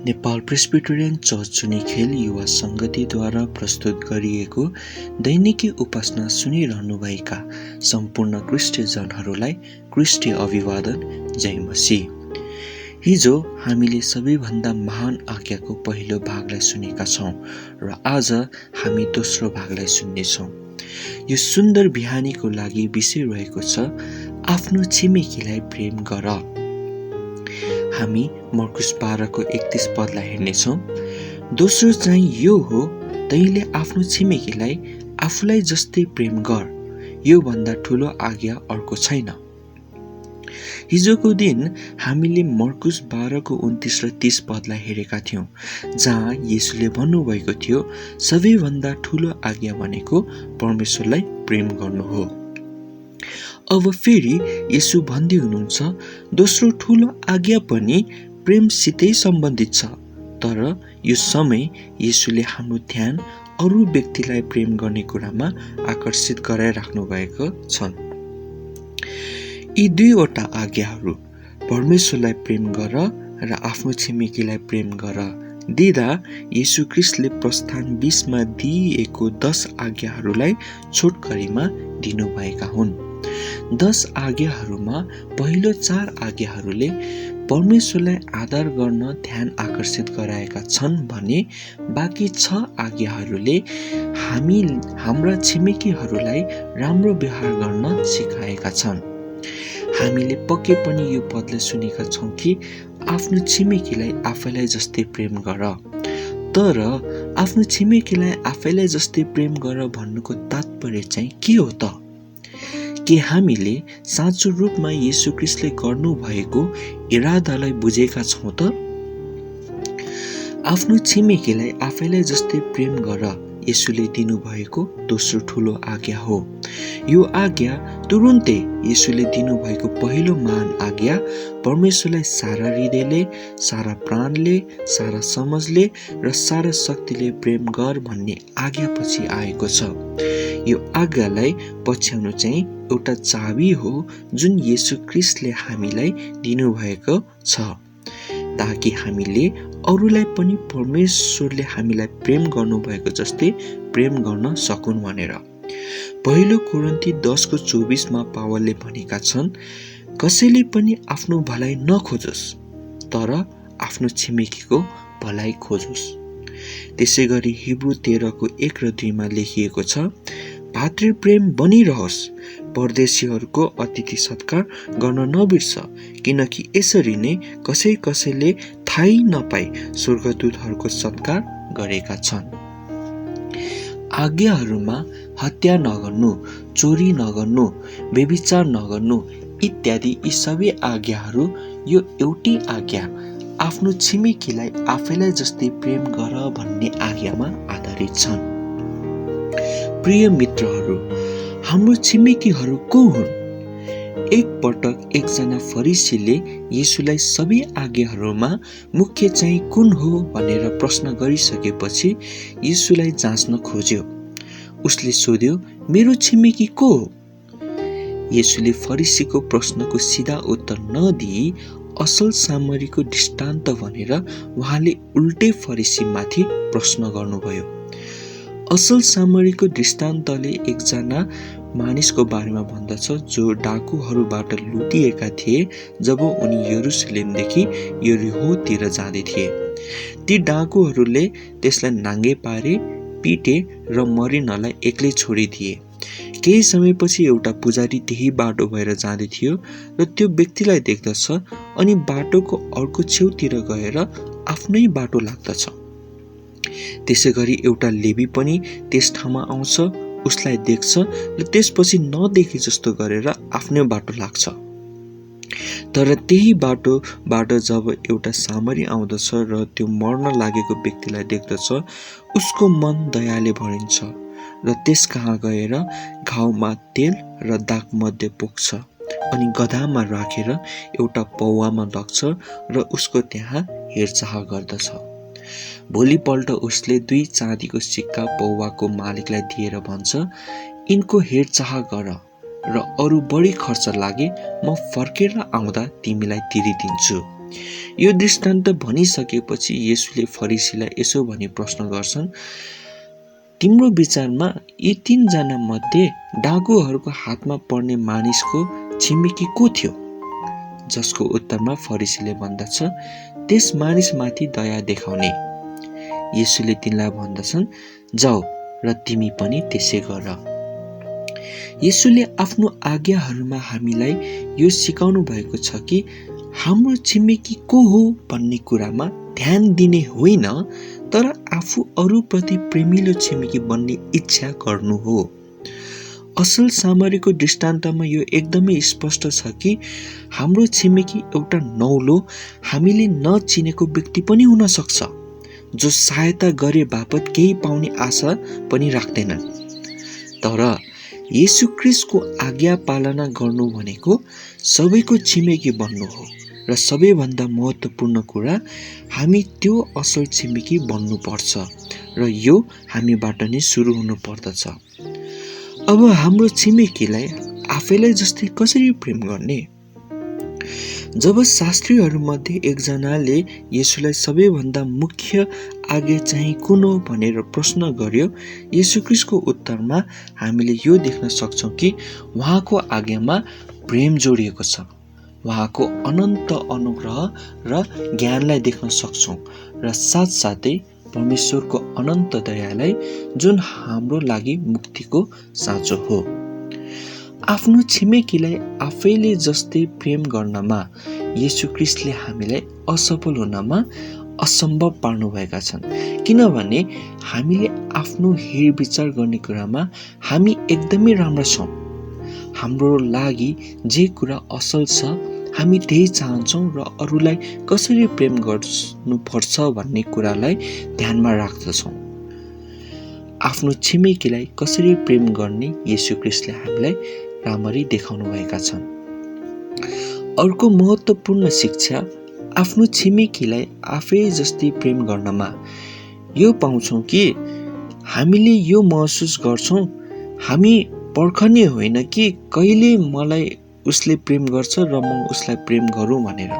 Nepal Presbyterian church चुनिखेल युवा सङ्गतिद्वारा प्रस्तुत गरिएको दैनिकी उपासना सुनिरहनुभएका सम्पूर्ण क्रिस्चियनहरूलाई क्रिस्टीय अभिवादन, जय मसीह। हिजो हामीले सबैभन्दा महान आज्ञाको पहिलो भागलाई सुनेका छौँ र आज हामी दोस्रो भागलाई सुन्नेछौँ। यो सुन्दर बिहानीको लागि विषय रहेको छ, आफ्नो छिमेकीलाई प्रेम गर। हामी मर्कुस 12को 31 पदलाई हेर्नेछौँ। दोस्रो चाहिँ यो हो, तैँले आफ्नो छिमेकीलाई आफूलाई जस्तै प्रेम गर। यो भन्दा ठुलो आज्ञा अर्को छैन। हिजोको दिन हामीले मर्कुस 12को 29 र 30 पदलाई हेरेका थियौँ, जहाँ येशूले भन्नुभएको थियो, सबैभन्दा ठुलो आज्ञा भनेको परमेश्वरलाई प्रेम गर्नु हो। अब फेरि येशू भन्दै हुनुहुन्छ, दोस्रो ठुलो आज्ञा पनि प्रेमसितै सम्बन्धित छ। तर यो समय येशूले हाम्रो ध्यान अरू व्यक्तिलाई प्रेम गर्ने कुरामा आकर्षित गराइराख्नु भएको छन्। यी दुईवटा आज्ञाहरू, परमेश्वरलाई प्रेम गर र आफ्नो छिमेकीलाई प्रेम गर, दिँदा येशू ख्रीष्टले प्रस्थान 20 मा दिइएको 10 आज्ञाहरूलाई छोटकरीमा दिनुभएका हुन्। 10 आज्ञाहरूमा पहिलो 4 आज्ञाहरूले परमेश्वरलाई आदर गर्न ध्यान आकर्षित गराएका छन् भने बाँकी 6 आज्ञाहरूले हाम्रा छिमेकीहरूलाई राम्रो व्यवहार गर्न सिकाएका छन्। हामीले पक्कै पनि यो पदलाई सुनेका छौँ कि आफ्नो छिमेकीलाई आफैलाई जस्तै प्रेम गर। तर आफ्नो छिमेकीलाई आफैलाई जस्तै प्रेम गर भन्नुको तात्पर्य चाहिँ के हो त? के हामीले साँचो रूपमा येशू ख्रीष्टले गर्नुभएको इरादालाई बुझेका छौँ त? आफ्नो छिमेकीलाई आफैलाई जस्तै प्रेम गर येशूले दिनुभएको दोस्रो ठुलो आज्ञा हो। यो आज्ञा तुरुन्तै येशूले दिनुभएको पहिलो महान आज्ञा, परमेश्वरलाई सारा हृदयले, सारा प्राणले, सारा समझले र सारा शक्तिले प्रेम गर भन्ने आज्ञापछि आएको छ। यो आज्ञालाई पछ्याउनु चाहिँ एउटा चाबी हो जुन येशू ख्रीष्टले हामीलाई दिनुभएको छ, ताकि हामीले अरूलाई पनि परमेश्वरले हामीलाई प्रेम गर्नुभएको जस्तै प्रेम गर्न सकुन् भनेर। पहिलो कोरिन्थी 10को 24 मा पावलले भनेका छन्, कसैले पनि आफ्नो भलाइ नखोजोस्, तर आफ्नो छिमेकीको भलाइ खोजोस्। त्यसै गरी हिब्रू 13को 1 र 2 मा लेखिएको छ, भातृ प्रेम बनिरहोस्, परदेशीहरूको अतिथि सत्कार गर्न नबिर्स, किनकि यसरी नै कसैले थाहै नपाई स्वर्गदूतहरूको सत्कार गरेका छन्। आज्ञाहरूमा हत्या नगर्नु, चोरी नगर्नु, व्यभिचार नगर्नु इत्यादि यी सबै आज्ञाहरू यो एउटै आज्ञा, आफ्नो छिमेकीलाई आफैलाई जस्तै प्रेम गर भन्ने आज्ञामा आधारित छन्। प्रिय मित्रहरू, हाम्रो छिमेकीहरू को हुन्? एक पटक एकजना फरिसीले येशूलाई सबै आज्ञाहरूमा मुख्य चाहिँ कुन हो भनेर प्रश्न गरिसकेपछि येशूलाई जाँच्न खोज्यो। उसले सोध्यो, मेरो छिमेकी को हो? येशूले फरिसीको प्रश्नको सिधा उत्तर नदिई असल सामरीको दृष्टान्त भनेर उहाँले उल्टै फरिसीमाथि प्रश्न गर्नुभयो। असल सामरीको दृष्टान्तले एकजना मानिसको बारेमा भन्दछ जो डाकुहरूबाट लुटिएका थिए जब उनी यरुसलेमदेखि यरीहोतिर जाँदै थिए। ती डाकुहरूले त्यसलाई नाङ्गे पारे, पिटे र मरिनलाई एक्लै छोडिदिए। केही समयपछि एउटा पुजारी त्यही बाटो भएर जाँदै थियो र त्यो व्यक्तिलाई देख्दछ अनि बाटोको अर्को छेउतिर गएर आफ्नै बाटो लाग्दछ। त्यसै गरी एउटा लेवी पनि त्यस ठाउँमा आउँछ, उसलाई देख्छ र त्यसपछि नदेखे जस्तो गरेर आफ्नै बाटो लाग्छ। तर त्यही बाटोबाट जब एउटा सामरी आउँदछ र त्यो मर्न लागेको व्यक्तिलाई देख्दछ, उसको मन दयाले भरिन्छ र त्यस कहाँ गएर घाउमा तेल र दाग मध्य पोख्छ अनि गधामा राखेर एउटा पौवामा लग्छ र उसको त्यहाँ हेरचाह गर्दछ। भोलिपल्ट उसले 2 चाँदीको सिक्का पौवाको मालिकलाई दिएर भन्छ, यिनको हेरचाह गर र अरू बढी खर्च लागे म फर्केर आउँदा तिमीलाई तिरिदिन्छु। यो दृष्टान्त भनिसकेपछि येशूले फरिसीलाई यसो भनी प्रश्न गर्छन्, तिम्रो विचारमा यी 3 जना मध्ये डाकुहरूको हातमा पर्ने मानिसको छिमेकी को थियो? जसको उत्तरमा फरिसीले भन्दछ, त्यस मानिसमाथि दया देखाउने। येशूले तिनलाई भन्दछन्, जाऊ र तिमी पनि त्यसै गर। येशूले आफ्नो आज्ञाहरूमा हामीलाई यो सिकाउनु भएको छ कि हाम्रो छिमेकी को हो भन्ने कुरामा ध्यान दिने होइन, तर आफू अरूप्रति प्रेमिलो छिमेकी बन्ने इच्छा गर्नु हो। असल सामरीको दृष्टान्तमा यो एकदमै स्पष्ट छ कि हाम्रो छिमेकी एउटा नौलो, हामीले नचिनेको व्यक्ति पनि हुन सक्छ, जो सहायता गरे बापत केही पाउने आशा पनि राख्दैनन्। तर येशू ख्रीष्टको आज्ञा पालना गर्नु भनेको सबैको छिमेकी बन्नु हो, र सबैभन्दा महत्त्वपूर्ण कुरा, हामी त्यो असल छिमेकी बन्नुपर्छ, र यो हामीबाट नै सुरु हुनु पर्दछ। अब हाम्रो छिमेकीलाई आफैलाई जस्तै कसरी प्रेम गर्ने? जब शास्त्रीहरूमध्ये एकजनाले येशूलाई सबैभन्दा मुख्य आज्ञा चाहिँ कुन हो भनेर प्रश्न गर्यो, येशू ख्रीष्टको उत्तरमा हामीले यो देख्न सक्छौँ कि उहाँको आज्ञामा प्रेम जोडिएको छ। उहाँको अनन्त अनुग्रह र ज्ञानलाई देख्न सक्छौँ, र साथसाथै परमेश्वरको अनन्त दयालाई, जुन हाम्रो लागि मुक्तिको साँचो हो। आफ्नो छिमेकीलाई आफैले जस्तै प्रेम गर्नमा येशू ख्रीष्टले हामीलाई असफल हुनमा असम्भव पार्नुभएका छन्, किनभने हामीले आफ्नो हेरविचार गर्ने कुरामा हामी एकदमै राम्रा छौँ। हाम्रो लागि जे कुरा असल छ हामी त्यही चाहन्छौँ, र अरूलाई कसरी प्रेम गर्नुपर्छ भन्ने कुरालाई ध्यानमा राख्दछौँ। आफ्नो छिमेकीलाई कसरी प्रेम गर्ने येशू ख्रीष्टले हामीलाई राम्ररी देखाउनु भएका छन्। अर्को महत्त्वपूर्ण शिक्षा आफ्नो छिमेकीलाई आफै जस्तै प्रेम गर्नमा यो पाउँछौँ कि हामीले यो महसुस गर्छौँ, हामी पर्खने होइन कि कहिले मलाई उसले प्रेम गर्छ र म उसलाई प्रेम गरौँ भनेर।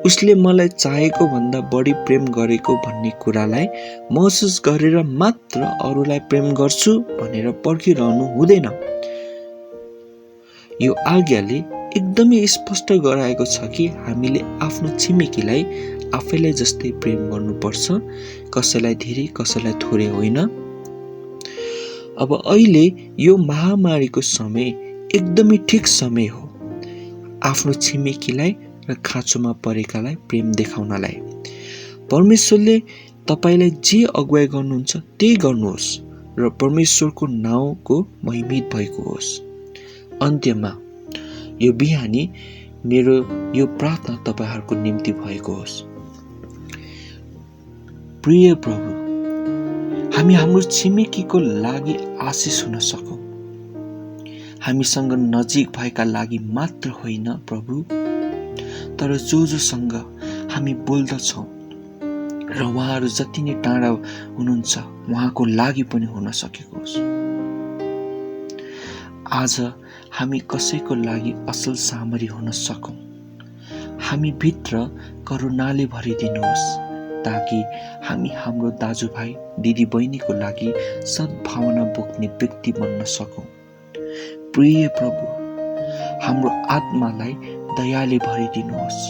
उसले मलाई चाहेको भन्दा बढी प्रेम गरेको भन्ने कुरालाई महसुस गरेर मात्र अरूलाई प्रेम गर्छु भनेर पर्खिरहनु हुँदैन। यो आज्ञाले एकदमै स्पष्ट गराएको छ कि हामीले आफ्नो छिमेकीलाई आफैलाई जस्तै प्रेम गर्नुपर्छ, कसैलाई धेरै कसैलाई थोरै होइन। अब अहिले यो महामारीको समय एकदमै ठिक समय हो आफ्नो छिमेकीलाई र खाँचोमा परेकालाई प्रेम देखाउनलाई। परमेश्वरले तपाईलाई जे अगुवाई गर्नुहुन्छ त्यही गर्नुहोस्, र परमेश्वरको नाउँको महिमित भएको होस्। अन्त्यमा यो बिहानी मेरो यो प्रार्थना तपाईहरूको निम्ति भएको होस्। प्रिय प्रभु, हामी हाम्रो छिमेकीको लागि आशिष हुन सकौँ। हामीसँग नजिक भएका लागि मात्र होइन प्रभु, तर जोसँग हामी बोल्दछौँ र उहाँहरू जति नै टाढा हुनुहुन्छ उहाँको लागि पनि हुन सकेको होस्। आज हामी कसैको लागि असल सामरी हुन सकौँ। हामी भित्र करुणाले भरिदिनुहोस्, ताकि हामी हाम्रो दाजुभाइ दिदीबहिनीको लागि सद्भावना बोक्ने व्यक्ति बन्न सकौँ। प्रिय प्रभु, हाम्रो आत्मालाई दयाले भरिदिनुहोस्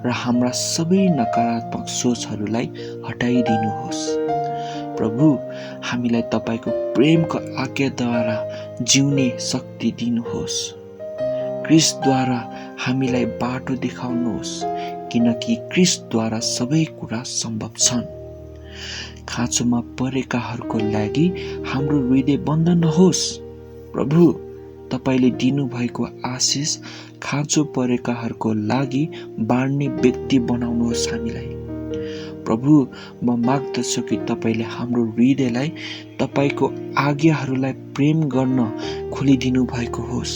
र हाम्रा सबै नकारात्मक सोचहरूलाई हटाइदिनुहोस्। प्रभु, हामीलाई तपाईको प्रेमको आज्ञाद्वारा जिउने शक्ति दिनुहोस्। ख्रीष्टद्वारा हामीलाई बाटो देखाउनुहोस्, किनकि ख्रीष्टद्वारा सबै कुरा सम्भव छन्। खाँचोमा परेकाहरूको लागि हाम्रो हृदय बन्द नहोस्। प्रभु, तपाईले दिनुभएको आशिष खाँचो परेकाहरूको लागि बाँड्ने व्यक्ति बनाउनुहोस् हामीलाई। प्रभु, म माग्दछु कि तपाईले हाम्रो हृदयलाई तपाईको आज्ञाहरूलाई प्रेम गर्न खोलिदिनु भएको होस्।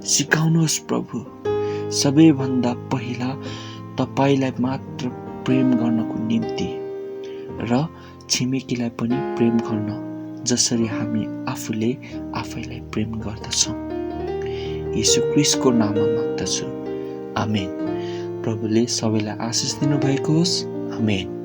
सिकाउनुहोस् प्रभु, सबैभन्दा पहिला तपाईलाई मात्र प्रेम गर्नको निम्ति र छिमेकीलाई पनि प्रेम गर्न, जसरी हामी आफूले आफैलाई प्रेम गर्दछौँ। येशू ख्रीष्टको नाममा माग्दछु, आमेन। प्रभुले सबैलाई आशिष दिनुभएको होस्। आमेन।